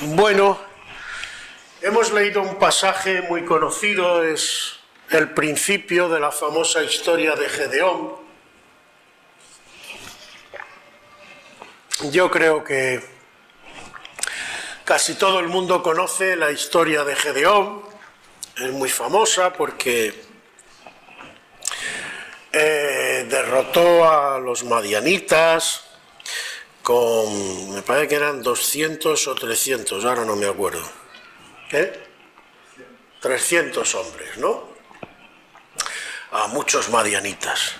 Bueno, hemos leído un pasaje muy conocido, es el principio de la famosa historia de Gedeón. Yo creo que casi todo el mundo conoce la historia de Gedeón, es muy famosa porque derrotó a los madianitas con, me parece que eran 200 o 300, ahora no me acuerdo. ¿Qué? 300 hombres, ¿no? A muchos madianitas.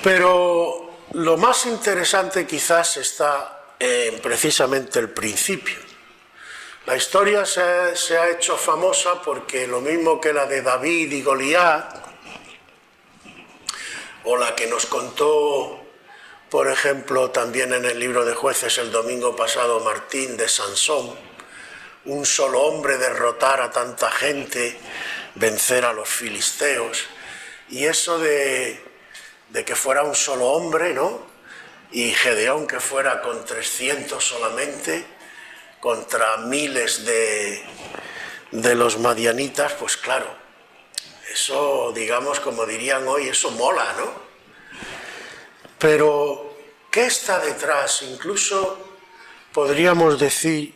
Pero lo más interesante quizás está en precisamente el principio. La historia se ha hecho famosa porque lo mismo que la de David y Goliat, o la que nos contó, por ejemplo, también en el libro de Jueces el domingo pasado Martín, de Sansón, un solo hombre derrotar a tanta gente, vencer a los filisteos, y eso de que fuera un solo hombre, ¿no? Y Gedeón que fuera con 300 solamente, contra miles de los madianitas, pues claro, eso, digamos, como dirían hoy, eso mola, ¿no? Pero, ¿qué está detrás? Incluso podríamos decir,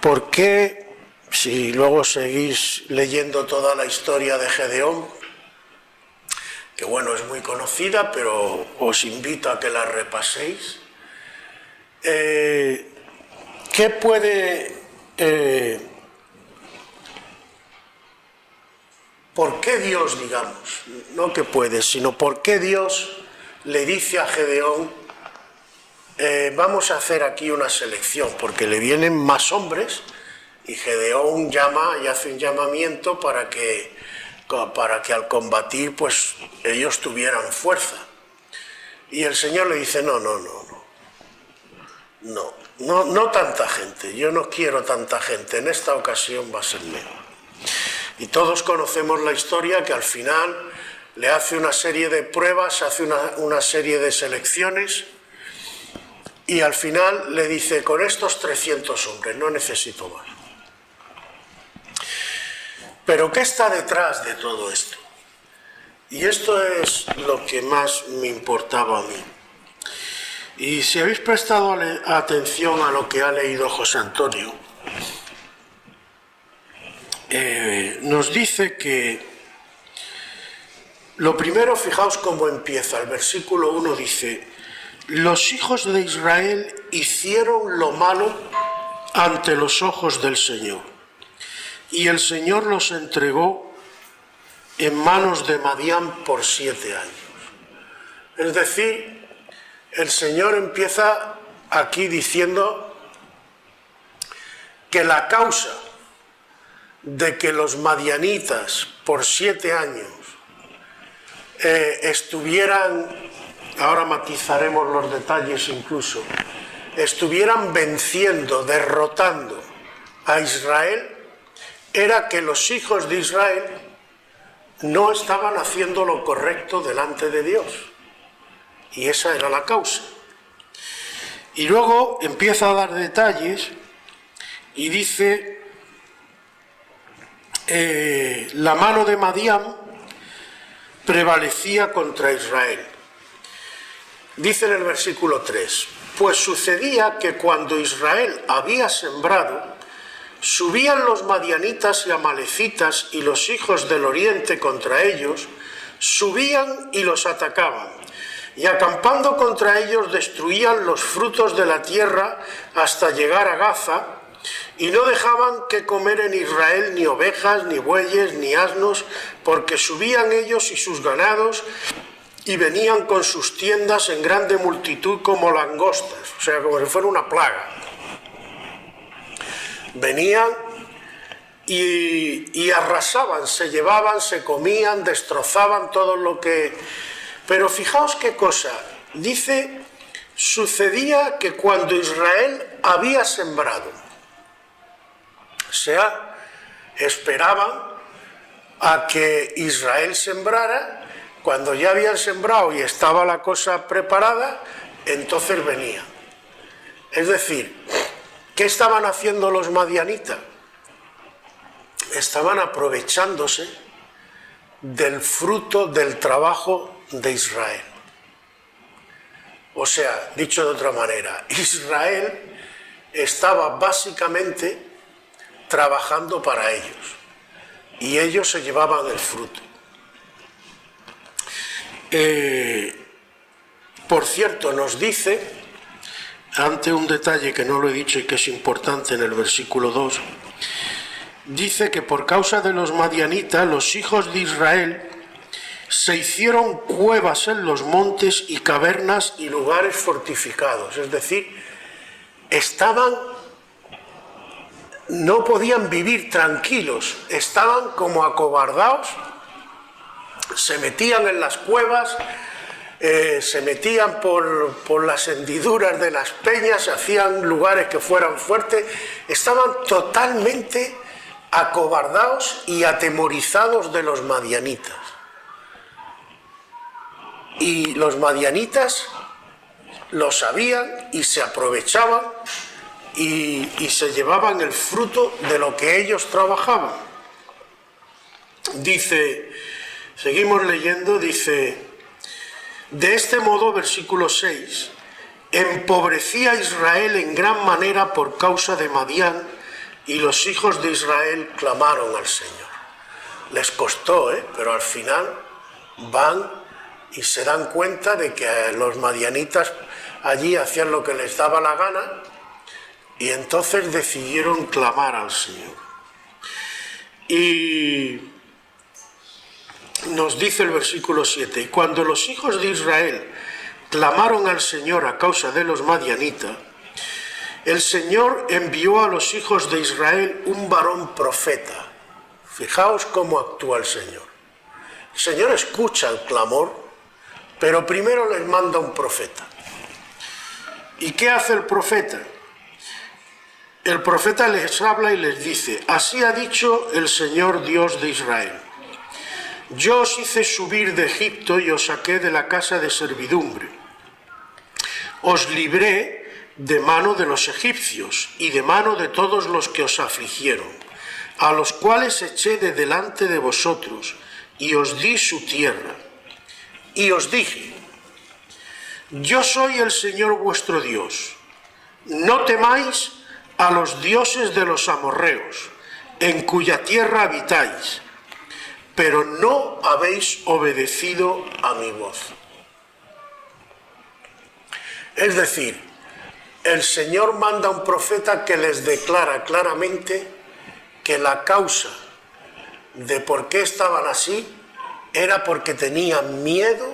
¿por qué, si luego seguís leyendo toda la historia de Gedeón, que bueno, es muy conocida, pero os invito a que la repaséis, ¿qué puede... ¿por qué Dios, digamos, no que puede, sino por qué Dios le dice a Gedeón, vamos a hacer aquí una selección, porque le vienen más hombres, y Gedeón llama y hace un llamamiento para que al combatir, pues ellos tuvieran fuerza. Y el Señor le dice, no tanta gente, yo no quiero tanta gente, en esta ocasión va a ser menos. Y todos conocemos la historia, que al final le hace una serie de pruebas, hace una serie de selecciones, y al final le dice, con estos 300 hombres, no necesito más. Pero ¿qué está detrás de todo esto? Y esto es lo que más me importaba a mí. Y si habéis prestado atención a lo que ha leído José Antonio, nos dice que lo primero, fijaos cómo empieza, el versículo 1 dice, los hijos de Israel hicieron lo malo ante los ojos del Señor, y el Señor los entregó en manos de Madián por 7 años. Es decir, el Señor empieza aquí diciendo que la causa de que los madianitas por 7 años estuvieran, ahora matizaremos los detalles incluso, estuvieran venciendo, derrotando a Israel, era que los hijos de Israel no estaban haciendo lo correcto delante de Dios. Y esa era la causa. Y luego empieza a dar detalles y dice, la mano de Madián prevalecía contra Israel. Dice en el versículo 3, pues sucedía que cuando Israel había sembrado, subían los madianitas y amalecitas y los hijos del oriente contra ellos, subían y los atacaban, y acampando contra ellos destruían los frutos de la tierra hasta llegar a Gaza, y no dejaban que comer en Israel ni ovejas, ni bueyes, ni asnos, porque subían ellos y sus ganados, y venían con sus tiendas en grande multitud como langostas, o sea, como si fuera una plaga. Venían y arrasaban, se llevaban, se comían, destrozaban todo lo que... Pero fijaos qué cosa, dice, sucedía que cuando Israel había sembrado, o sea, esperaban a que Israel sembrara, cuando ya habían sembrado y estaba la cosa preparada, entonces venía. Es decir, ¿Qué estaban haciendo los madianitas? Estaban aprovechándose del fruto del trabajo de Israel. O sea, dicho de otra manera, Israel estaba básicamente trabajando para ellos y ellos se llevaban el fruto. Por cierto, nos dice, ante un detalle que no lo he dicho y que es importante en el versículo 2, dice que por causa de los madianitas, los hijos de Israel se hicieron cuevas en los montes y cavernas y lugares fortificados. Es decir, no podían vivir tranquilos, estaban como acobardados, se metían en las cuevas, se metían por las hendiduras de las peñas, hacían lugares que fueran fuertes, estaban totalmente acobardados y atemorizados de los madianitas. Y los madianitas lo sabían y se aprovechaban y se llevaban el fruto de lo que ellos trabajaban. Dice, seguimos leyendo, dice, de este modo, versículo 6, empobrecía Israel en gran manera por causa de Madián, y los hijos de Israel clamaron al Señor. Les costó, pero al final van y se dan cuenta de que los madianitas allí hacían lo que les daba la gana, y entonces decidieron clamar al Señor. Y nos dice el versículo 7, y cuando los hijos de Israel clamaron al Señor a causa de los madianitas, el Señor envió a los hijos de Israel un varón profeta. Fijaos cómo actúa el Señor. El Señor escucha el clamor, pero primero les manda un profeta. ¿Y qué hace el profeta? El profeta les habla y les dice, así ha dicho el Señor Dios de Israel. Yo os hice subir de Egipto y os saqué de la casa de servidumbre. Os libré de mano de los egipcios y de mano de todos los que os afligieron, a los cuales eché de delante de vosotros y os di su tierra. Y os dije, yo soy el Señor vuestro Dios, no temáis a los dioses de los amorreos, en cuya tierra habitáis, pero no habéis obedecido a mi voz. Es decir, el Señor manda a un profeta que les declara claramente que la causa de por qué estaban así era porque tenían miedo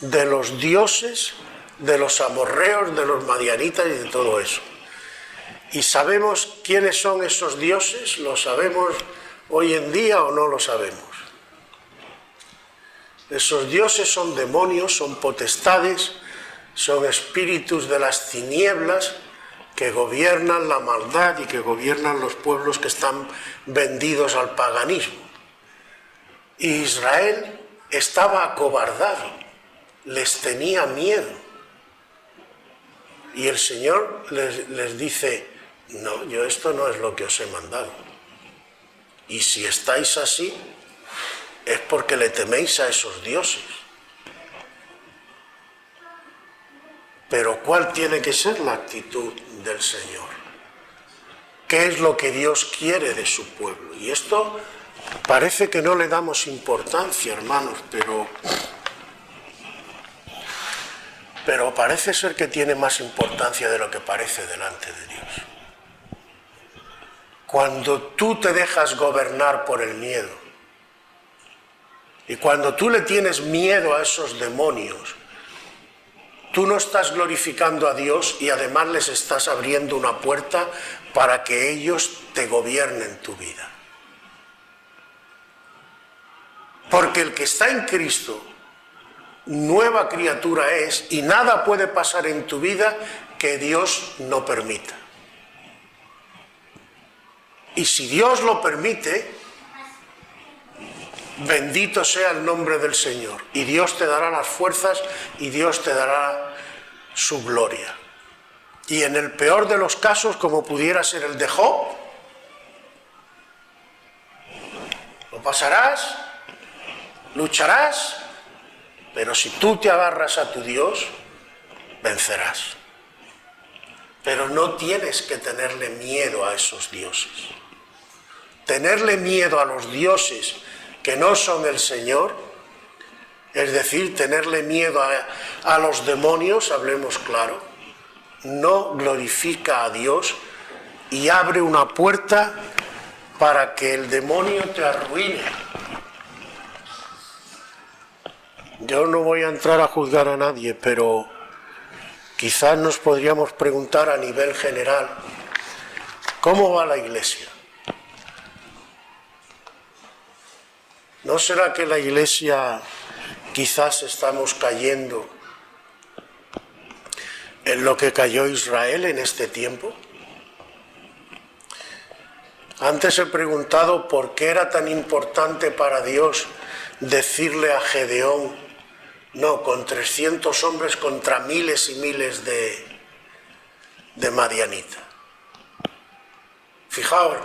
de los dioses, de los amorreos, de los madianitas y de todo eso. ¿Y sabemos quiénes son esos dioses? ¿Lo sabemos hoy en día o no lo sabemos? Esos dioses son demonios, son potestades, son espíritus de las tinieblas que gobiernan la maldad y que gobiernan los pueblos que están vendidos al paganismo. Y Israel estaba acobardado, les tenía miedo. Y el Señor les dice, no, yo esto no es lo que os he mandado. Y si estáis así, es porque le teméis a esos dioses. Pero ¿cuál tiene que ser la actitud del Señor? ¿Qué es lo que Dios quiere de su pueblo? Y esto parece que no le damos importancia, hermanos, pero parece ser que tiene más importancia de lo que parece delante de Dios. Cuando tú te dejas gobernar por el miedo, y cuando tú le tienes miedo a esos demonios, tú no estás glorificando a Dios y además les estás abriendo una puerta para que ellos te gobiernen tu vida. Porque el que está en Cristo, nueva criatura es, y nada puede pasar en tu vida que Dios no permita. Y si Dios lo permite, bendito sea el nombre del Señor. Y Dios te dará las fuerzas y Dios te dará su gloria. Y en el peor de los casos, como pudiera ser el de Job, lo pasarás, lucharás, pero si tú te agarras a tu Dios, vencerás. Pero no tienes que tenerle miedo a esos dioses. Tenerle miedo a los dioses que no son el Señor, es decir, tenerle miedo a los demonios, hablemos claro, no glorifica a Dios y abre una puerta para que el demonio te arruine. Yo no voy a entrar a juzgar a nadie, pero quizás nos podríamos preguntar a nivel general, ¿cómo va la Iglesia? ¿No será que la Iglesia quizás estamos cayendo en lo que cayó Israel en este tiempo? Antes he preguntado por qué era tan importante para Dios decirle a Gedeón, no, con 300 hombres contra miles y miles de madianitas. Fijaos,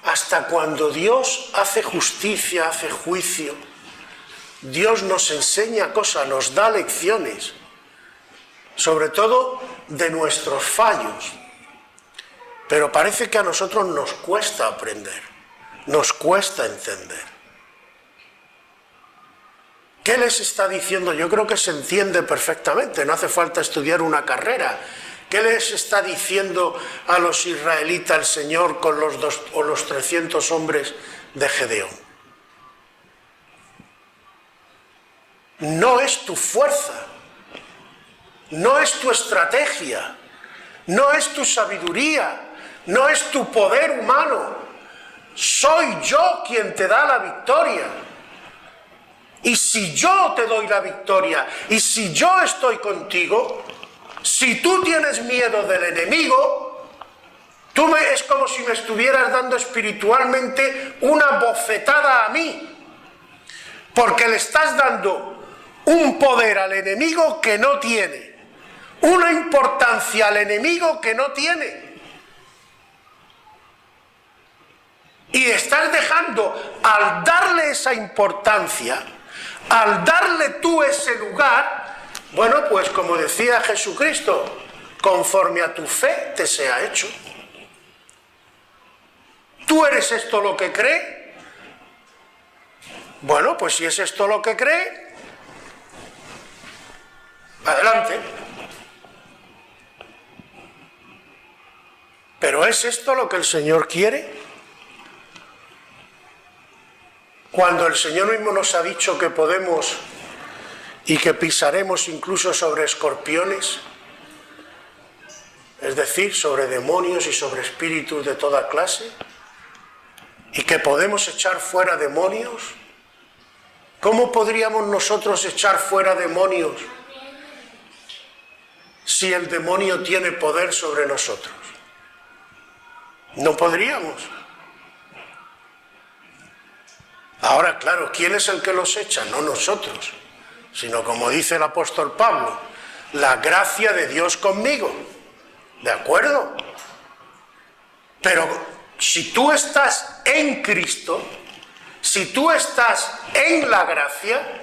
hasta cuando Dios hace justicia, hace juicio, Dios nos enseña cosas, nos da lecciones, sobre todo de nuestros fallos. Pero parece que a nosotros nos cuesta aprender, nos cuesta entender. ¿Qué les está diciendo? Yo creo que se entiende perfectamente, no hace falta estudiar una carrera. ¿Qué les está diciendo a los israelitas el Señor con los 300 hombres de Gedeón? No es tu fuerza, no es tu estrategia, no es tu sabiduría, no es tu poder humano. Soy yo quien te da la victoria. Y si yo te doy la victoria, y si yo estoy contigo, si tú tienes miedo del enemigo, es como si me estuvieras dando espiritualmente una bofetada a mí, porque le estás dando un poder al enemigo que no tiene, una importancia al enemigo que no tiene. Y estás dejando, al darle esa importancia, al darle tú ese lugar, bueno, pues como decía Jesucristo, conforme a tu fe te sea hecho. ¿Tú eres esto lo que cree? Bueno, pues si es esto lo que cree, adelante. ¿Pero es esto lo que el Señor quiere? Cuando el Señor mismo nos ha dicho que podemos y que pisaremos incluso sobre escorpiones, es decir, sobre demonios y sobre espíritus de toda clase, y que podemos echar fuera demonios, ¿cómo podríamos nosotros echar fuera demonios si el demonio tiene poder sobre nosotros? No podríamos. Ahora, claro, ¿quién es el que los echa? No nosotros, sino como dice el apóstol Pablo, la gracia de Dios conmigo. ¿De acuerdo? Pero si tú estás en Cristo, si tú estás en la gracia,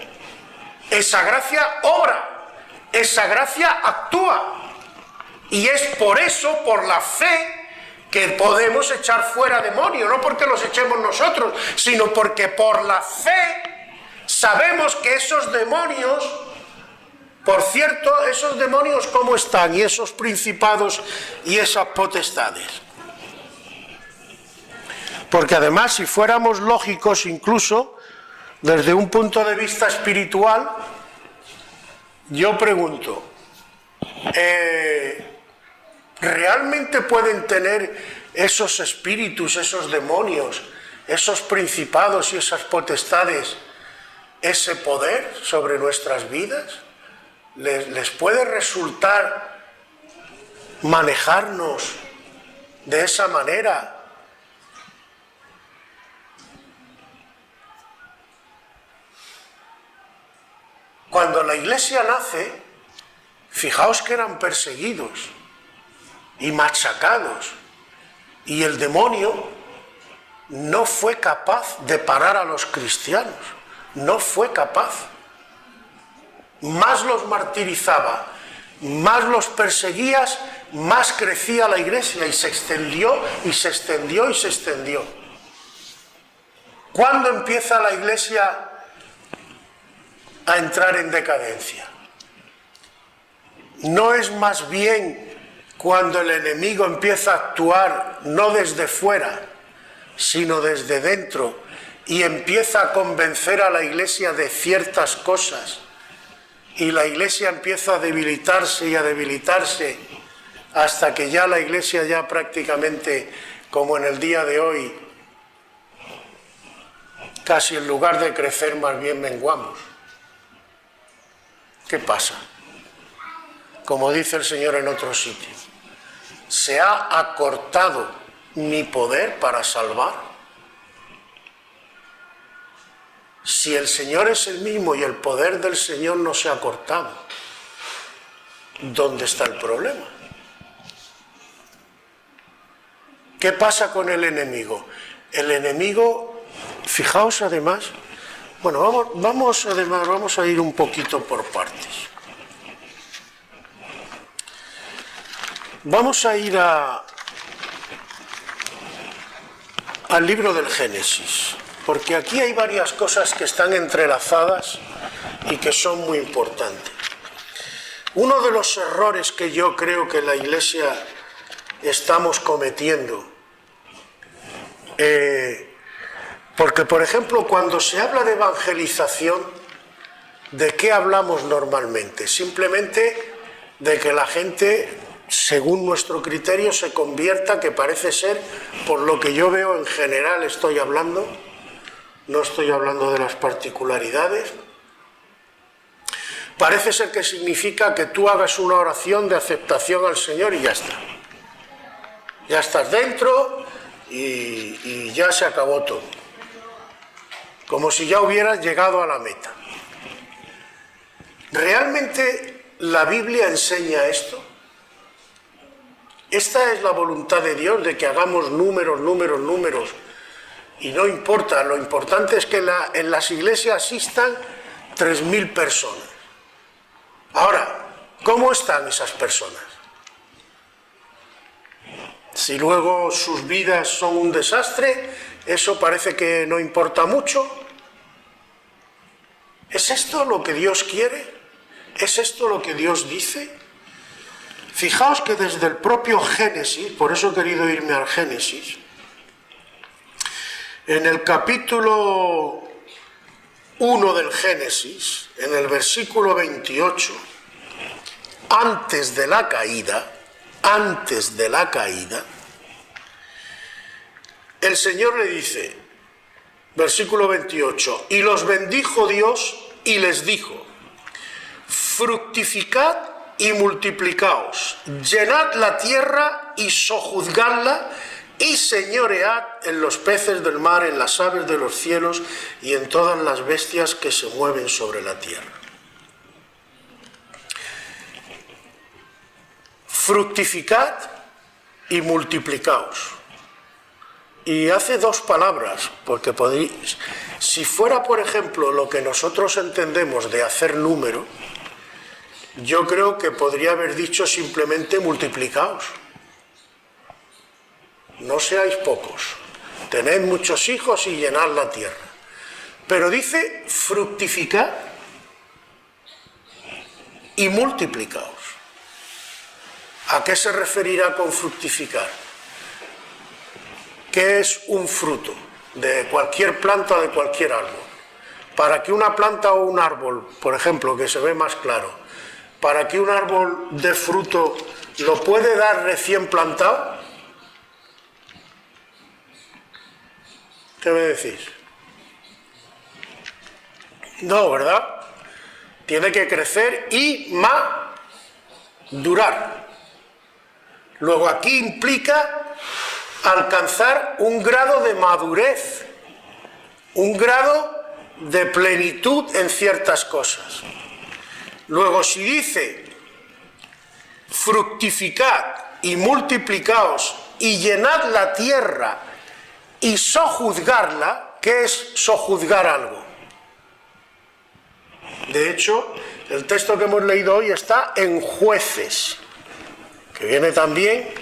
esa gracia obra, esa gracia actúa. Y es por eso, por la fe, que podemos echar fuera demonios, no porque los echemos nosotros, sino porque por la fe sabemos que esos demonios, por cierto, esos demonios ¿cómo están? Y esos principados y esas potestades. Porque además, si fuéramos lógicos, incluso desde un punto de vista espiritual, yo pregunto, ¿realmente pueden tener esos espíritus, esos demonios, esos principados y esas potestades ese poder sobre nuestras vidas? ¿Les puede resultar manejarnos de esa manera? Cuando la Iglesia nace, fijaos que eran perseguidos. y machacados. Y el demonio no fue capaz de parar a los cristianos, no fue capaz. Más los martirizaba, más los perseguías, más crecía la iglesia y se extendió y se extendió y se extendió. ¿Cuándo empieza la iglesia a entrar en decadencia? ¿No es más bien cuando el enemigo empieza a actuar no desde fuera, sino desde dentro, y empieza a convencer a la iglesia de ciertas cosas, y la iglesia empieza a debilitarse y a debilitarse, hasta que ya la iglesia ya prácticamente, como en el día de hoy, casi en lugar de crecer más bien menguamos? ¿Qué pasa? Como dice el Señor en otro sitio, ¿se ha acortado mi poder para salvar? Si el Señor es el mismo y el poder del Señor no se ha acortado, ¿dónde está el problema? ¿Qué pasa con el enemigo? El enemigo, fijaos además, bueno, vamos a ir un poquito por partes. Vamos a ir al libro del Génesis, porque aquí hay varias cosas que están entrelazadas y que son muy importantes. Uno de los errores que yo creo que la Iglesia estamos cometiendo, porque por ejemplo cuando se habla de evangelización, ¿de qué hablamos normalmente? Simplemente de que la gente, según nuestro criterio, se convierta, que parece ser, por lo que yo veo en general estoy hablando, no estoy hablando de las particularidades, parece ser que significa que tú hagas una oración de aceptación al Señor y ya está. Ya estás dentro y ya se acabó todo. Como si ya hubieras llegado a la meta. ¿Realmente la Biblia enseña esto? ¿Esta es la voluntad de Dios, de que hagamos números, y no importa? Lo importante es que en las iglesias asistan 3.000 personas. Ahora, ¿cómo están esas personas? Si luego sus vidas son un desastre, eso parece que no importa mucho. ¿Es esto lo que Dios quiere? ¿Es esto lo que Dios dice? Fijaos que desde el propio Génesis, por eso he querido irme al Génesis, en el capítulo 1 del Génesis, en el versículo 28, antes de la caída, el Señor le dice, versículo 28, y los bendijo Dios y les dijo, fructificad y multiplicaos, llenad la tierra y sojuzgadla, y señoread en los peces del mar, en las aves de los cielos y en todas las bestias que se mueven sobre la tierra. Fructificad y multiplicaos. Y hace dos palabras, porque podéis, si fuera por ejemplo lo que nosotros entendemos de hacer número, yo creo que podría haber dicho simplemente multiplicaos. No seáis pocos, tened muchos hijos y llenad la tierra. Pero dice fructificad y multiplicaos. ¿A qué se referirá con fructificar? ¿Qué es un fruto de cualquier planta o de cualquier árbol? Para que una planta o un árbol, por ejemplo, que se ve más claro, para que un árbol dé fruto, ¿lo puede dar recién plantado? ¿Qué me decís? No, ¿verdad? Tiene que crecer y madurar. Luego aquí implica alcanzar un grado de madurez, un grado de plenitud en ciertas cosas. Luego si dice fructificad y multiplicaos y llenad la tierra y sojuzgarla. ¿Qué es sojuzgar algo? De hecho, el texto que hemos leído hoy está en Jueces, que viene también,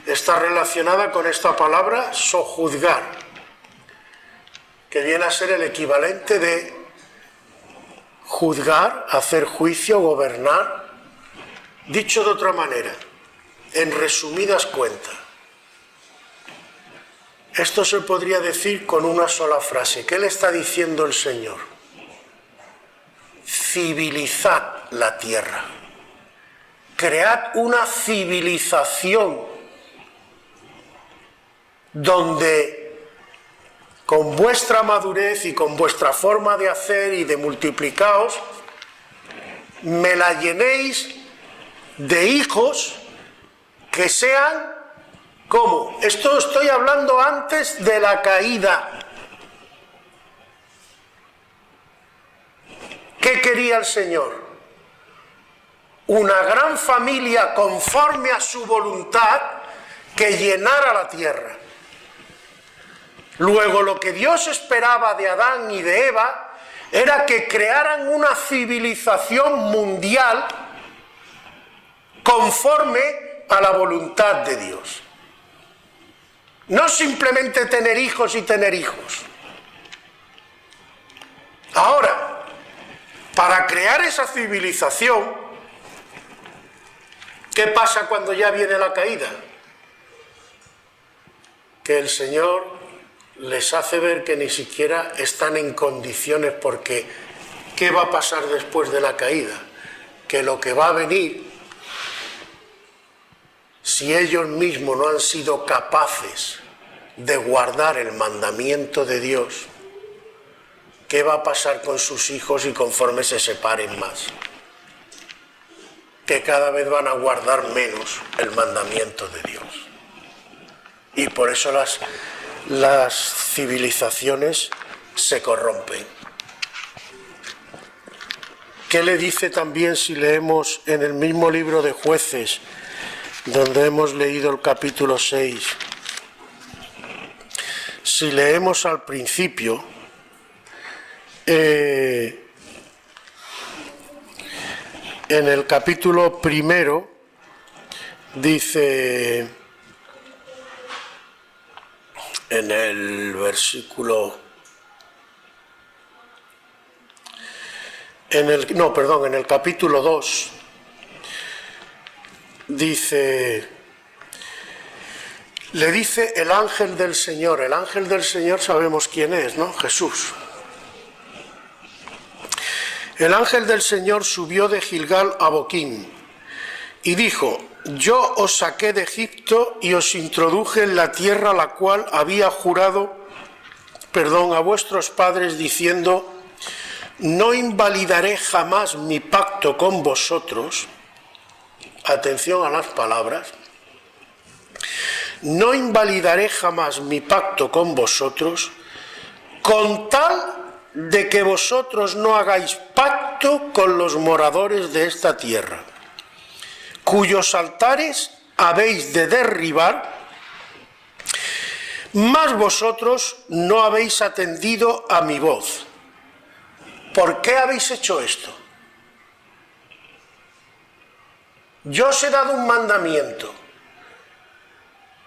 está relacionada con esta palabra sojuzgar, que viene a ser el equivalente de juzgar, hacer juicio, gobernar. Dicho de otra manera, en resumidas cuentas, esto se podría decir con una sola frase. ¿Qué le está diciendo el Señor? Civilizad la tierra. Cread una civilización donde con vuestra madurez y con vuestra forma de hacer y de multiplicaos, me la llenéis de hijos que sean, ¿cómo? Esto estoy hablando antes de la caída. ¿Qué quería el Señor? Una gran familia conforme a su voluntad que llenara la tierra. Luego, lo que Dios esperaba de Adán y de Eva era que crearan una civilización mundial conforme a la voluntad de Dios. No simplemente tener hijos y tener hijos. Ahora, para crear esa civilización, ¿qué pasa cuando ya viene la caída? Que el Señor les hace ver que ni siquiera están en condiciones, porque ¿qué va a pasar después de la caída? Que lo que va a venir, si ellos mismos no han sido capaces de guardar el mandamiento de Dios, ¿qué va a pasar con sus hijos y conforme se separen más? Que cada vez van a guardar menos el mandamiento de Dios. Y por eso las civilizaciones se corrompen. ¿Qué le dice también si leemos en el mismo libro de Jueces, donde hemos leído el capítulo 6? Si leemos al principio, en el capítulo 1 dice, en el versículo, en el capítulo 2, dice, le dice el ángel del Señor. El ángel del Señor sabemos quién es, ¿no? Jesús. El ángel del Señor subió de Gilgal a Boquim y dijo: yo os saqué de Egipto y os introduje en la tierra la cual había jurado, a vuestros padres, diciendo: no invalidaré jamás mi pacto con vosotros. Atención a las palabras. No invalidaré jamás mi pacto con vosotros, con tal de que vosotros no hagáis pacto con los moradores de esta tierra, cuyos altares habéis de derribar, mas vosotros no habéis atendido a mi voz. ¿Por qué habéis hecho esto? Yo os he dado un mandamiento.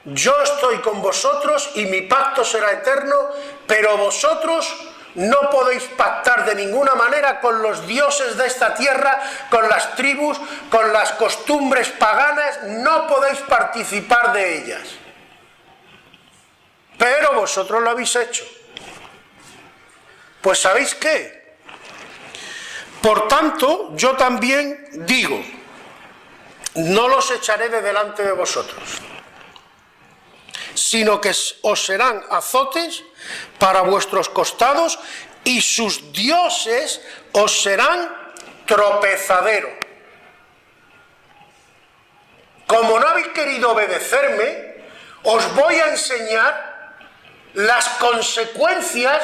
Yo estoy con vosotros y mi pacto será eterno, pero vosotros no podéis pactar de ninguna manera con los dioses de esta tierra, con las tribus, con las costumbres paganas, no podéis participar de ellas. Pero vosotros lo habéis hecho. Pues ¿sabéis qué? Por tanto, yo también digo: no los echaré de delante de vosotros, sino que os serán azotes para vuestros costados, y sus dioses os serán tropezadero. Como no habéis querido obedecerme, os voy a enseñar las consecuencias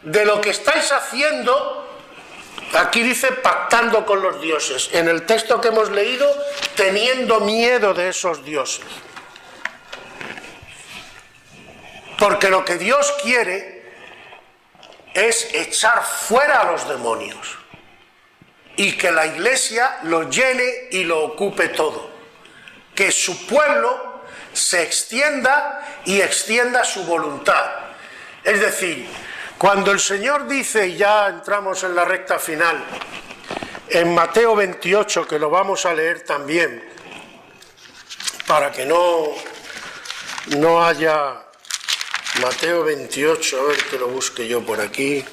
de lo que estáis haciendo Aquí dice pactando con los dioses. En el texto que hemos leído, teniendo miedo de esos dioses. Porque lo que Dios quiere es echar fuera a los demonios y que la Iglesia lo llene y lo ocupe todo. Que su pueblo se extienda y extienda su voluntad. Es decir, cuando el Señor dice, y ya entramos en la recta final, en Mateo 28, que lo vamos a leer también, para que no haya... Mateo 28, a ver que lo busque yo por aquí.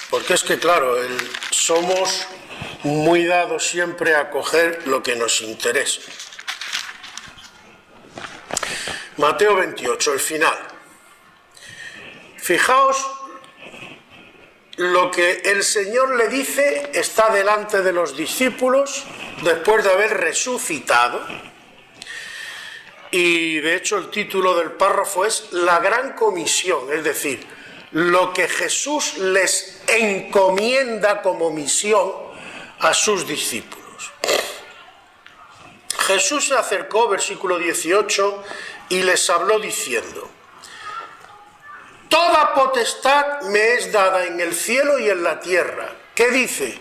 Porque es que, claro, somos muy dados siempre a coger lo que nos interesa. Mateo 28, el final. Fijaos lo que el Señor le dice, está delante de los discípulos, después de haber resucitado. Y de hecho el título del párrafo es la gran comisión, es decir, lo que Jesús les encomienda como misión a sus discípulos. Jesús se acercó, versículo 18, y les habló diciendo: toda potestad me es dada en el cielo y en la tierra. ¿Qué dice?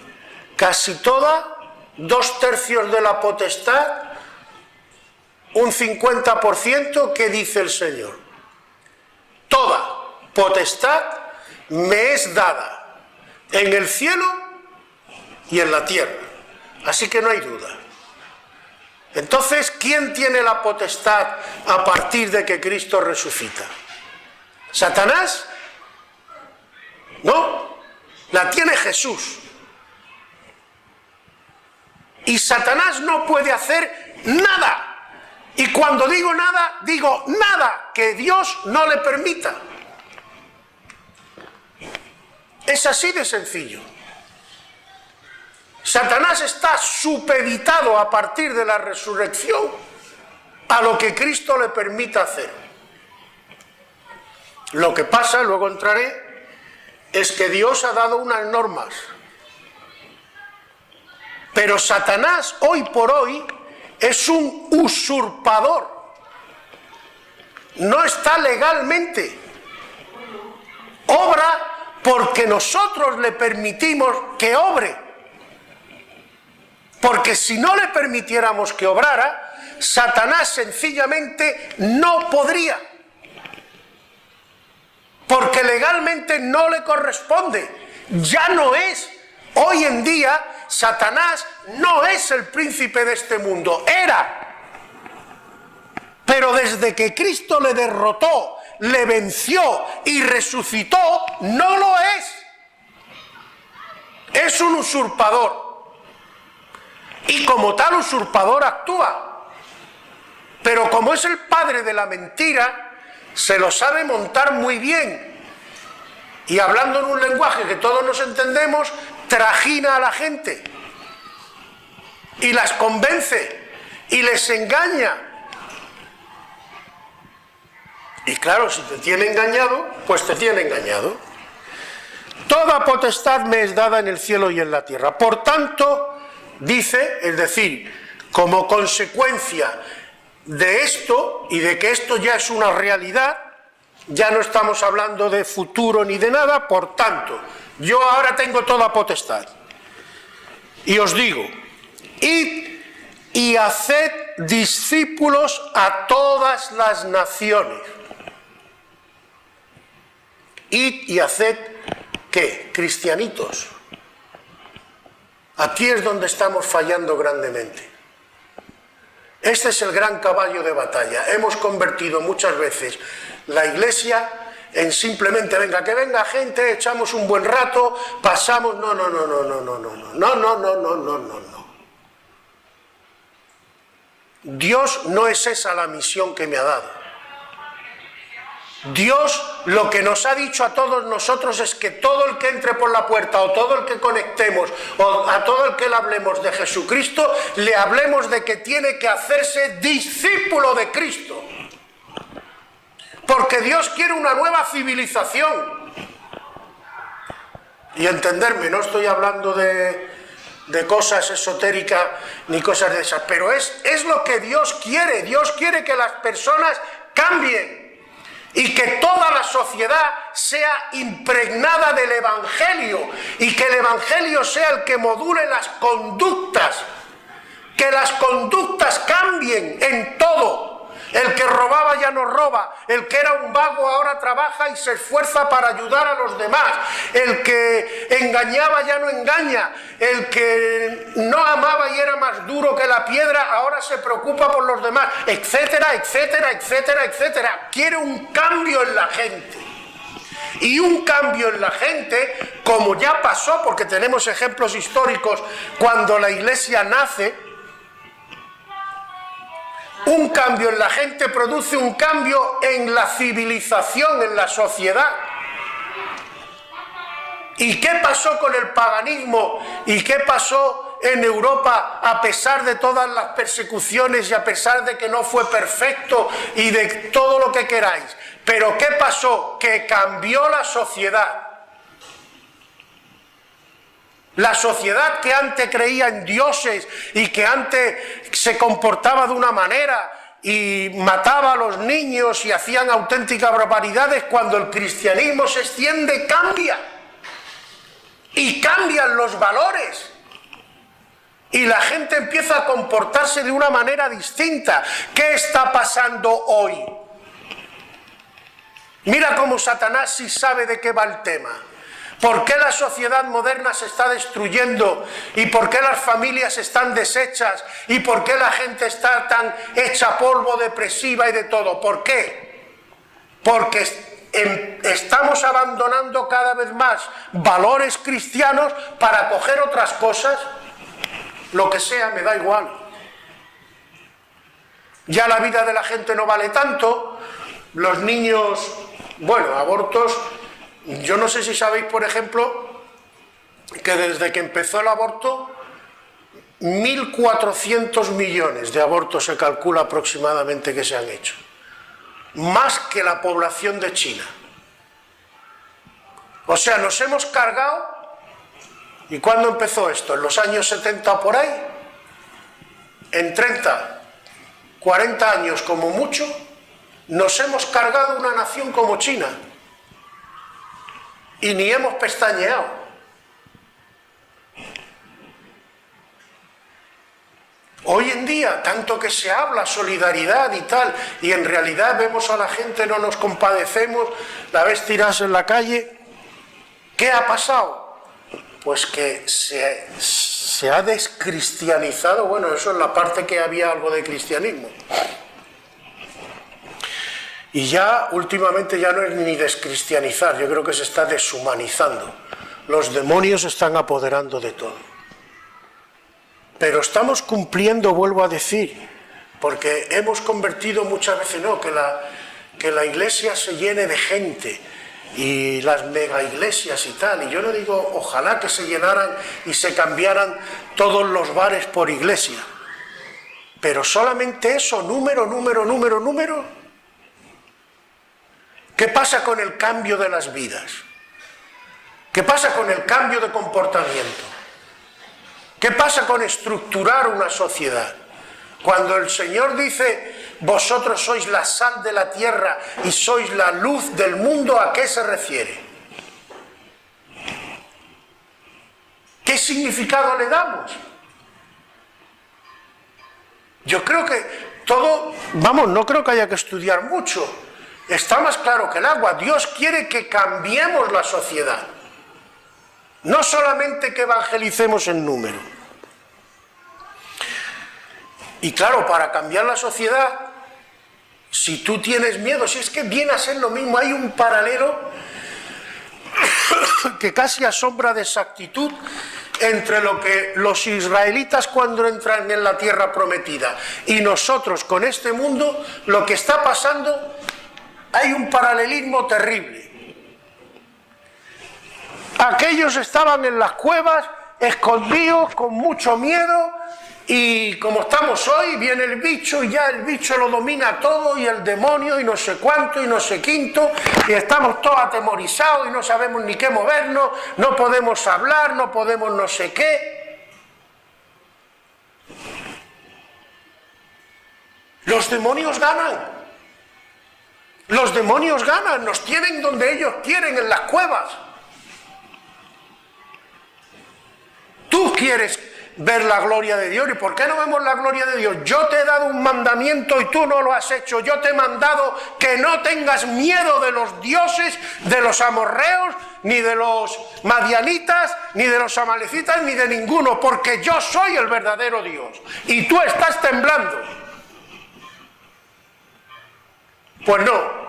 Casi toda, 2/3 de la potestad, un 50%, ¿qué dice el Señor? Toda potestad me es dada en el cielo y en la tierra. Así que no hay duda. Entonces, ¿quién tiene la potestad a partir de que Cristo resucita? ¿Satanás? No, la tiene Jesús. Y Satanás no puede hacer nada. Y cuando digo nada que Dios no le permita. Es así de sencillo. Satanás está supeditado a partir de la resurrección a lo que Cristo le permita hacer. Lo que pasa, luego entraré, es que Dios ha dado unas normas. Pero Satanás, hoy por hoy, es un usurpador. No está legalmente. Obra porque nosotros le permitimos que obre. Porque si no le permitiéramos que obrara, Satanás sencillamente no podría. Porque legalmente no le corresponde. Ya no es. Hoy en día, Satanás no es el príncipe de este mundo. Era. Pero desde que Cristo le derrotó, le venció y resucitó, no lo es. Es un usurpador. Y como tal usurpador actúa. Pero como es el padre de la mentira, se lo sabe montar muy bien. Y hablando en un lenguaje que todos nos entendemos, trajina a la gente. Y las convence. Y les engaña. Y claro, si te tiene engañado, pues te tiene engañado. Toda potestad me es dada en el cielo y en la tierra. Por tanto, dice, es decir, como consecuencia de esto y de que esto ya es una realidad, ya no estamos hablando de futuro ni de nada, por tanto, yo ahora tengo toda potestad. Y os digo, id y haced discípulos a todas las naciones. Id y haced, ¿qué? Cristianitos. Aquí es donde estamos fallando grandemente. Este es el gran caballo de batalla. Hemos convertido muchas veces la Iglesia en simplemente, venga, que venga gente, echamos un buen rato, pasamos... No. Dios no es esa la misión que me ha dado. Dios lo que nos ha dicho a todos nosotros es que todo el que entre por la puerta o todo el que conectemos o a todo el que le hablemos de Jesucristo, le hablemos de que tiene que hacerse discípulo de Cristo. Porque Dios quiere una nueva civilización. Y entenderme, no estoy hablando de cosas esotéricas ni cosas de esas, pero es lo que Dios quiere. Dios quiere que las personas cambien y que toda la sociedad sea impregnada del Evangelio y que el Evangelio sea el que module las conductas, que las conductas cambien en todo. El que robaba ya no roba, el que era un vago ahora trabaja y se esfuerza para ayudar a los demás, el que engañaba ya no engaña, el que no amaba y era más duro que la piedra ahora se preocupa por los demás, etcétera, etcétera, etcétera, etcétera. Quiere un cambio en la gente. Y un cambio en la gente, como ya pasó, porque tenemos ejemplos históricos cuando la Iglesia nace. Un cambio en la gente produce un cambio en la civilización, en la sociedad. ¿Y qué pasó con el paganismo? ¿Y qué pasó en Europa a pesar de todas las persecuciones y a pesar de que no fue perfecto y de todo lo que queráis? ¿Pero qué pasó? Que cambió la sociedad. La sociedad que antes creía en dioses y que antes se comportaba de una manera y mataba a los niños y hacían auténticas barbaridades, cuando el cristianismo se extiende, cambia. Y cambian los valores. Y la gente empieza a comportarse de una manera distinta. ¿Qué está pasando hoy? Mira cómo Satanás sí sabe de qué va el tema. ¿Por qué la sociedad moderna se está destruyendo? ¿Y por qué las familias están deshechas? ¿Y por qué la gente está tan hecha polvo, depresiva y de todo? ¿Por qué? Porque estamos abandonando cada vez más valores cristianos para coger otras cosas. Lo que sea, me da igual. Ya la vida de la gente no vale tanto. Los niños, bueno, abortos. Yo no sé si sabéis, por ejemplo, que desde que empezó el aborto, 1.400 millones de abortos se calcula aproximadamente que se han hecho. Más que la población de China. O sea, nos hemos cargado. ¿Y cuándo empezó esto? ¿En los años 70 por ahí? En 30, 40 años como mucho, nos hemos cargado una nación como China. Y ni hemos pestañeado. Hoy en día, tanto que se habla solidaridad y tal, y en realidad vemos a la gente, no nos compadecemos, la ves tirarse en la calle. ¿Qué ha pasado? Pues que se ha descristianizado. Bueno, eso es la parte que había algo de cristianismo. Y ya últimamente ya no es ni descristianizar, yo creo que se está deshumanizando. Los demonios se están apoderando de todo. Pero estamos cumpliendo, vuelvo a decir, porque hemos convertido muchas veces, no, que la iglesia se llene de gente y las mega iglesias y tal. Y yo no digo, ojalá que se llenaran y se cambiaran todos los bares por iglesia. Pero solamente eso, número. ¿Qué pasa con el cambio de las vidas? ¿Qué pasa con el cambio de comportamiento? ¿Qué pasa con estructurar una sociedad? Cuando el Señor dice, vosotros sois la sal de la tierra y sois la luz del mundo, ¿a qué se refiere? ¿Qué significado le damos? Yo creo que todo, no creo que haya que estudiar mucho. Está más claro que el agua. Dios quiere que cambiemos la sociedad. No solamente que evangelicemos en número. Y claro, para cambiar la sociedad, si tú tienes miedo, si es que viene a ser lo mismo, hay un paralelo que casi asombra de exactitud entre lo que los israelitas cuando entran en la tierra prometida y nosotros con este mundo, lo que está pasando. Hay un paralelismo terrible. Aquellos estaban en las cuevas, escondidos, con mucho miedo, Y como estamos hoy, viene el bicho y ya el bicho lo domina todo, y el demonio y no sé cuánto y no sé quinto, y estamos todos atemorizados y no sabemos ni qué movernos, no podemos hablar, no podemos no sé qué. Los demonios ganan. Los demonios ganan, nos tienen donde ellos quieren, en las cuevas. Tú quieres ver la gloria de Dios. ¿Y por qué no vemos la gloria de Dios? Yo te he dado un mandamiento y tú no lo has hecho. Yo te he mandado que no tengas miedo de los dioses, de los amorreos, ni de los madianitas, ni de los amalecitas, ni de ninguno, porque yo soy el verdadero Dios. Y tú estás temblando. Pues no.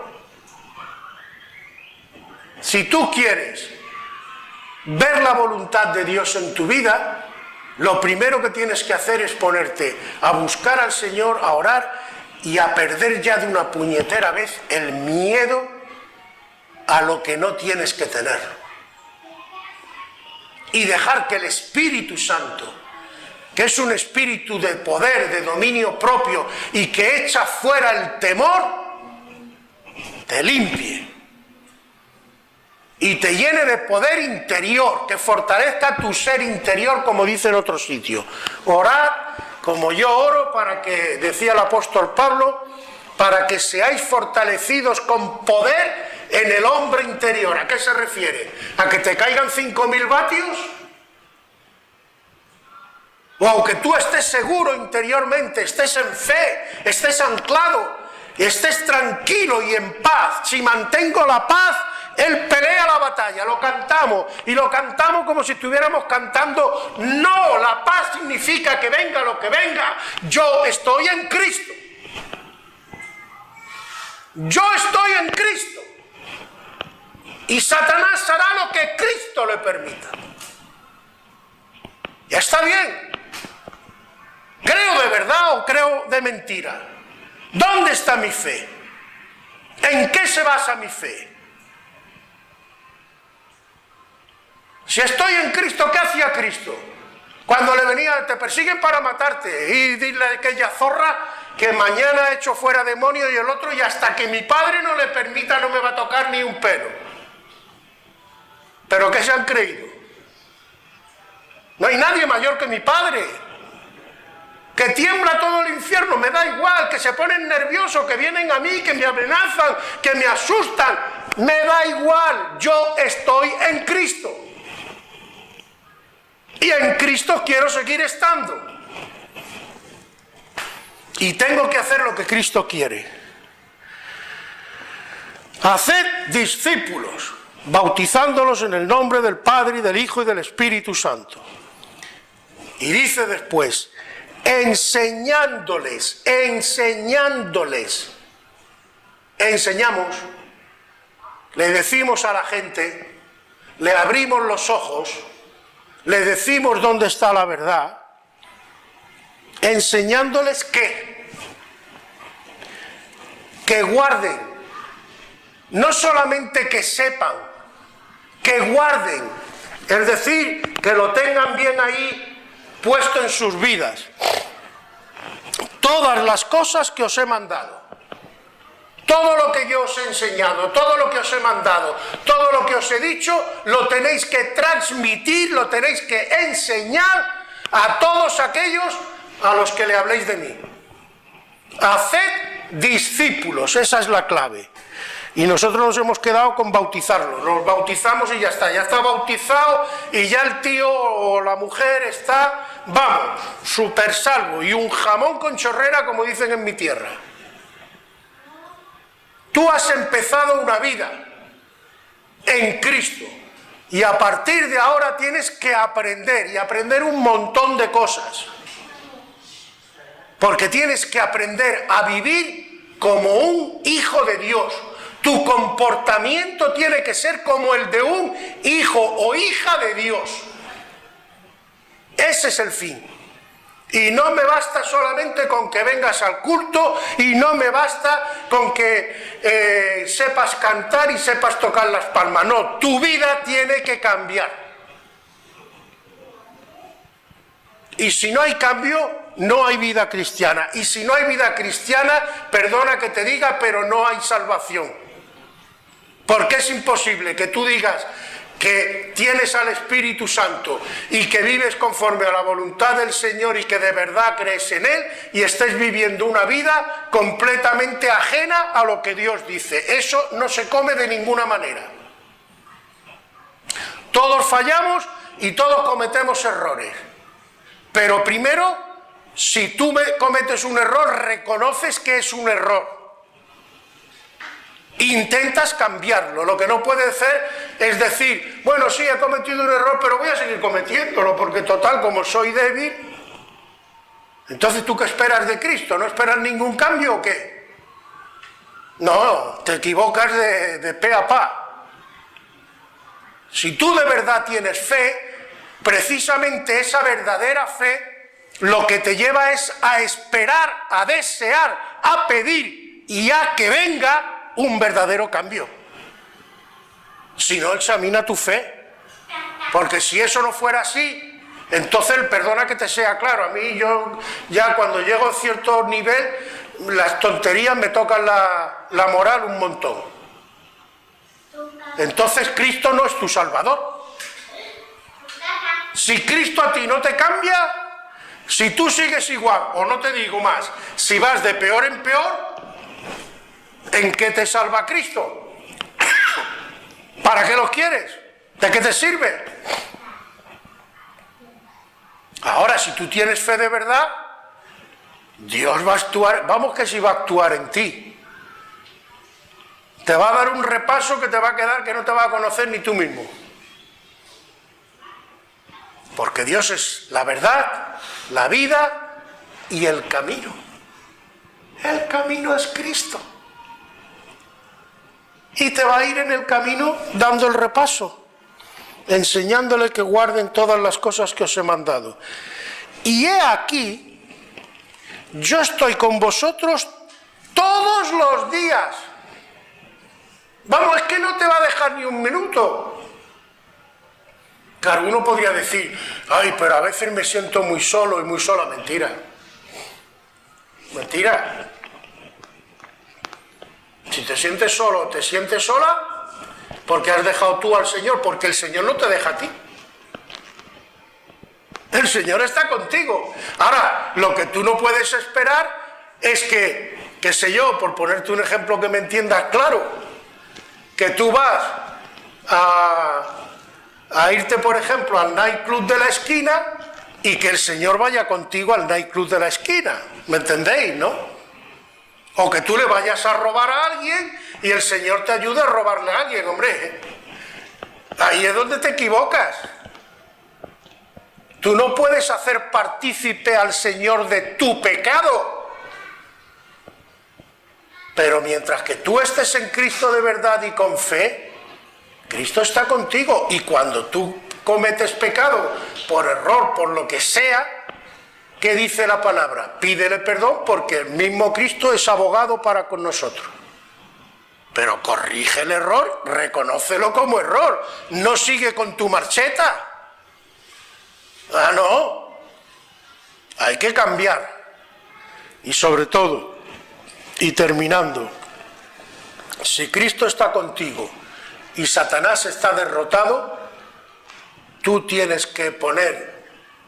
Si tú quieres ver la voluntad de Dios en tu vida, lo primero que tienes que hacer es ponerte a buscar al Señor, a orar y a perder ya de una puñetera vez el miedo a lo que no tienes que tener. Y dejar que el Espíritu Santo, que es un espíritu de poder, de dominio propio y que echa fuera el temor, te limpie y te llene de poder interior, que fortalezca tu ser interior, como dice en otro sitio. Orad como yo oro, para que, decía el apóstol Pablo, para que seáis fortalecidos con poder en el hombre interior. ¿A qué se refiere? ¿A que te caigan 5000 vatios? O aunque tú estés seguro interiormente, estés en fe, estés anclado, estés tranquilo y en paz. Si mantengo la paz, Él pelea la batalla. Lo cantamos, y lo cantamos como si estuviéramos cantando. No, la paz significa que venga lo que venga, yo estoy en Cristo. Yo estoy en Cristo. Y Satanás hará lo que Cristo le permita. Ya está bien. ¿Creo de verdad o creo de mentira? ¿Dónde está mi fe? ¿En qué se basa mi fe? Si estoy en Cristo, ¿qué hacía Cristo? Cuando le venía, te persiguen para matarte, y dile a aquella zorra que mañana echo fuera demonio, y el otro, y hasta que mi Padre no le permita no me va a tocar ni un pelo. ¿Pero qué se han creído? No hay nadie mayor que mi Padre. Que tiembla todo el infierno, me da igual, que se ponen nerviosos, que vienen a mí, que me amenazan, que me asustan, me da igual, yo estoy en Cristo. Y en Cristo quiero seguir estando. Y tengo que hacer lo que Cristo quiere. Haced discípulos, bautizándolos en el nombre del Padre, y del Hijo y del Espíritu Santo. Y dice después, enseñándoles, enseñamos, le decimos a la gente, le abrimos los ojos, le decimos dónde está la verdad, enseñándoles que guarden, no solamente que sepan, que guarden, es decir, que lo tengan bien ahí puesto en sus vidas, todas las cosas que os he mandado. Todo lo que yo os he enseñado, todo lo que os he mandado, todo lo que os he dicho, lo tenéis que transmitir, lo tenéis que enseñar a todos aquellos a los que le habléis de mí. Haced discípulos, esa es la clave. Y nosotros nos hemos quedado con bautizarlos, nos bautizamos y ya está bautizado, y ya el tío o la mujer está, vamos, súper salvo, y un jamón con chorrera, como dicen en mi tierra. Tú has empezado una vida en Cristo, y a partir de ahora tienes que aprender, y aprender un montón de cosas, porque tienes que aprender a vivir como un hijo de Dios. Tu comportamiento tiene que ser como el de un hijo o hija de Dios. Ese es el fin. Y no me basta solamente con que vengas al culto, y no me basta con que sepas cantar y sepas tocar las palmas. No, tu vida tiene que cambiar. Y si no hay cambio, no hay vida cristiana. Y si no hay vida cristiana, perdona que te diga, pero no hay salvación. Porque es imposible que tú digas que tienes al Espíritu Santo y que vives conforme a la voluntad del Señor y que de verdad crees en Él y estés viviendo una vida completamente ajena a lo que Dios dice. Eso no se come de ninguna manera. Todos fallamos y todos cometemos errores. Pero primero, si tú cometes un error, reconoces que es un error. Intentas cambiarlo. Lo que no puede ser es decir, bueno, sí, he cometido un error, pero voy a seguir cometiéndolo, porque total, como soy débil. Entonces, ¿tú qué esperas de Cristo? ¿No esperas ningún cambio o qué? No, te equivocas de pe a pa. Si tú de verdad tienes fe, precisamente esa verdadera fe lo que te lleva es a esperar, a desear, a pedir y a que venga un verdadero cambio. Si no, examina tu fe. Porque si eso no fuera así, entonces, perdona que te sea claro, a mí yo ya cuando llego a cierto nivel, las tonterías me tocan la moral un montón. Entonces Cristo no es tu Salvador. Si Cristo a ti no te cambia, si tú sigues igual, o no te digo más, si vas de peor en peor, ¿en qué te salva Cristo? ¿Para qué los quieres? ¿De qué te sirve? Ahora, si tú tienes fe de verdad, Dios va a actuar, vamos que sí va a actuar en ti. Te va a dar un repaso que te va a quedar que no te va a conocer ni tú mismo. Porque Dios es la verdad, la vida y el camino. El camino es Cristo. Y te va a ir en el camino dando el repaso, enseñándole que guarden todas las cosas que os he mandado. Y he aquí, yo estoy con vosotros todos los días. Vamos, es que no te va a dejar ni un minuto. Claro, uno podría decir, ay, pero a veces me siento muy solo y muy sola. Mentira. Mentira. Si te sientes solo o te sientes sola, porque has dejado tú al Señor, porque el Señor no te deja a ti. El Señor está contigo. Ahora, lo que tú no puedes esperar es que, qué sé yo, por ponerte un ejemplo que me entiendas claro, que tú vas a irte, por ejemplo, al nightclub de la esquina y que el Señor vaya contigo al nightclub de la esquina. ¿Me entendéis, no? O que tú le vayas a robar a alguien y el Señor te ayude a robarle a alguien, hombre. Ahí es donde te equivocas. Tú no puedes hacer partícipe al Señor de tu pecado. Pero mientras que tú estés en Cristo de verdad y con fe, Cristo está contigo. Y cuando tú cometes pecado por error, por lo que sea, ¿qué dice la palabra? Pídele perdón porque el mismo Cristo es abogado para con nosotros. Pero corrige el error, reconócelo como error. No sigue con tu marcheta. Ah, no. Hay que cambiar. Y sobre todo, y terminando, si Cristo está contigo y Satanás está derrotado, tú tienes que poner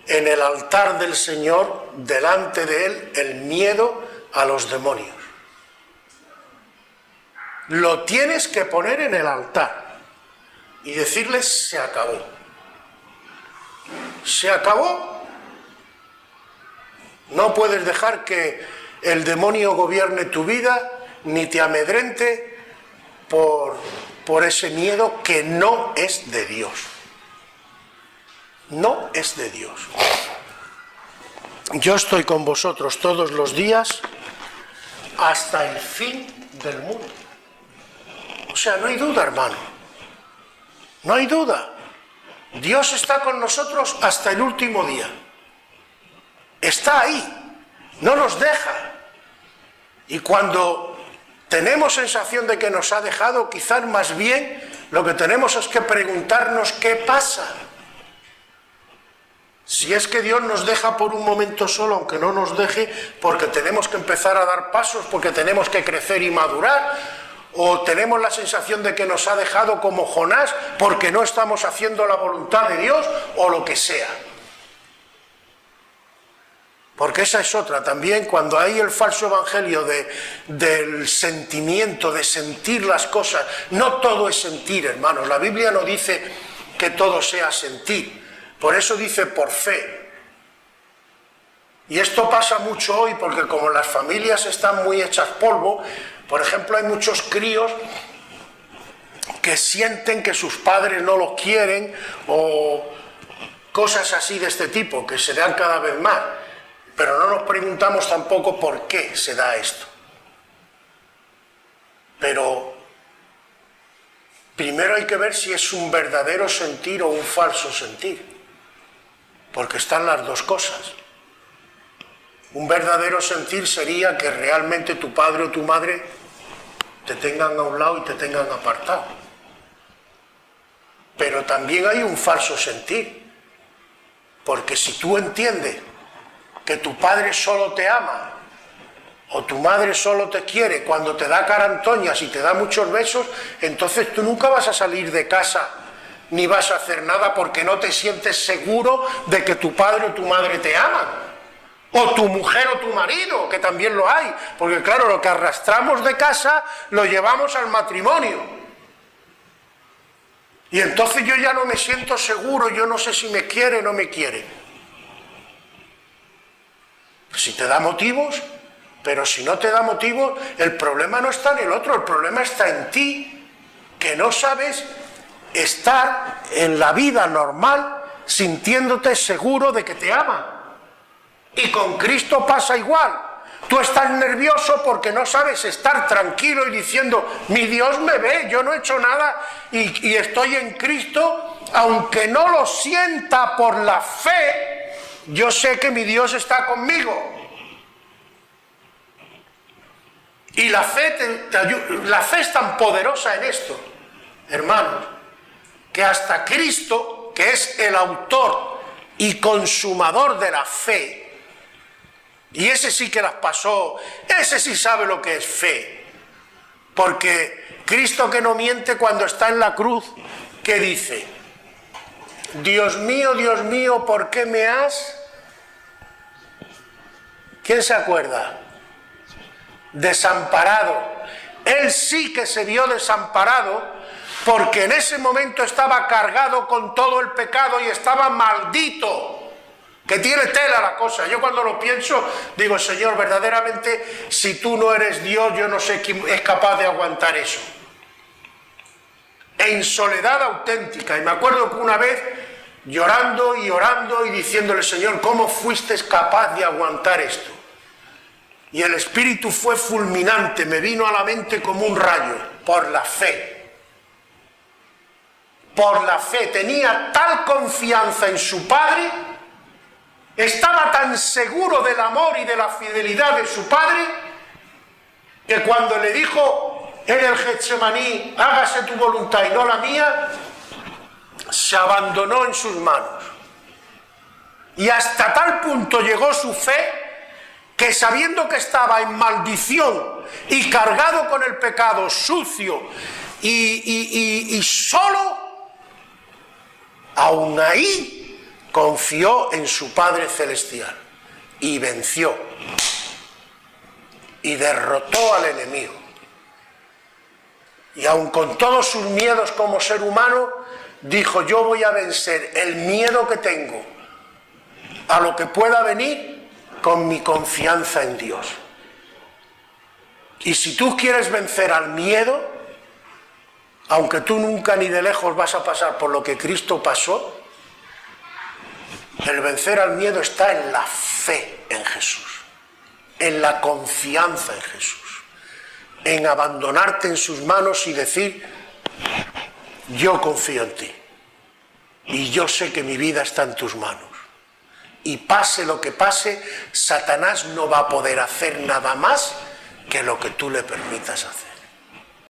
en el altar del Señor, delante de Él, el miedo a los demonios. Lo tienes que poner en el altar y decirles, se acabó. Se acabó. No puedes dejar que el demonio gobierne tu vida, ni te amedrente por ese miedo que no es de Dios. No es de Dios. Yo estoy con vosotros todos los días hasta el fin del mundo. O sea, no hay duda, hermano. No hay duda. Dios está con nosotros hasta el último día. Está ahí. No nos deja. Y cuando tenemos sensación de que nos ha dejado, quizás más bien lo que tenemos es que preguntarnos qué pasa. Si es que Dios nos deja por un momento solo, aunque no nos deje, porque tenemos que empezar a dar pasos, porque tenemos que crecer y madurar, o tenemos la sensación de que nos ha dejado como Jonás, porque no estamos haciendo la voluntad de Dios, o lo que sea. Porque esa es otra también, cuando hay el falso evangelio del sentimiento, de sentir las cosas. No todo es sentir, hermanos. La Biblia no dice que todo sea sentir. Por eso dice por fe. Y esto pasa mucho hoy, porque como las familias están muy hechas polvo, por ejemplo, hay muchos críos que sienten que sus padres no los quieren, o cosas así de este tipo, que se dan cada vez más. Pero no nos preguntamos tampoco por qué se da esto. Pero primero hay que ver si es un verdadero sentir o un falso sentir, porque están las dos cosas. Un verdadero sentir sería que realmente tu padre o tu madre te tengan a un lado y te tengan apartado. Pero también hay un falso sentir, porque si tú entiendes que tu padre solo te ama, o tu madre solo te quiere cuando te da carantoñas y te da muchos besos, entonces tú nunca vas a salir de casa ni vas a hacer nada, porque no te sientes seguro de que tu padre o tu madre te aman, o tu mujer o tu marido, que también lo hay, porque claro, lo que arrastramos de casa lo llevamos al matrimonio, y entonces yo ya no me siento seguro, yo no sé si me quiere o no me quiere. Si te da motivos, pero si no te da motivos, el problema no está en el otro, el problema está en ti, que no sabes estar en la vida normal sintiéndote seguro de que te ama. Y con Cristo pasa igual. Tú estás nervioso porque no sabes estar tranquilo y diciendo, mi Dios me ve, yo no he hecho nada y estoy en Cristo, aunque no lo sienta por la fe, yo sé que mi Dios está conmigo. Y la fe la fe es tan poderosa en esto, hermanos, que hasta Cristo, que es el autor y consumador de la fe, y ese sí que las pasó, ese sí sabe lo que es fe, porque Cristo, que no miente, cuando está en la cruz, ¿qué dice? Dios mío, ¿por qué me has? ¿Quién se acuerda? Desamparado. Él sí que se vio desamparado, porque en ese momento estaba cargado con todo el pecado y estaba maldito, que tiene tela la cosa. Yo cuando lo pienso digo, Señor, verdaderamente, si tú no eres Dios, yo no sé quién es capaz de aguantar eso. En soledad auténtica. Y me acuerdo que una vez, llorando y orando y diciéndole, Señor, ¿cómo fuiste capaz de aguantar esto? Y el Espíritu fue fulminante, me vino a la mente como un rayo, por la fe. Por la fe, tenía tal confianza en su Padre, estaba tan seguro del amor y de la fidelidad de su Padre, que cuando le dijo en el Getsemaní, hágase tu voluntad y no la mía, se abandonó en sus manos. Y hasta tal punto llegó su fe, que sabiendo que estaba en maldición y cargado con el pecado, sucio y solo, aún ahí confió en su Padre Celestial y venció y derrotó al enemigo. Y aun con todos sus miedos como ser humano, dijo, yo voy a vencer el miedo que tengo a lo que pueda venir con mi confianza en Dios. Y si tú quieres vencer al miedo, aunque tú nunca ni de lejos vas a pasar por lo que Cristo pasó, el vencer al miedo está en la fe en Jesús, en la confianza en Jesús, en abandonarte en sus manos y decir, yo confío en ti y yo sé que mi vida está en tus manos. Y pase lo que pase, Satanás no va a poder hacer nada más que lo que tú le permitas hacer.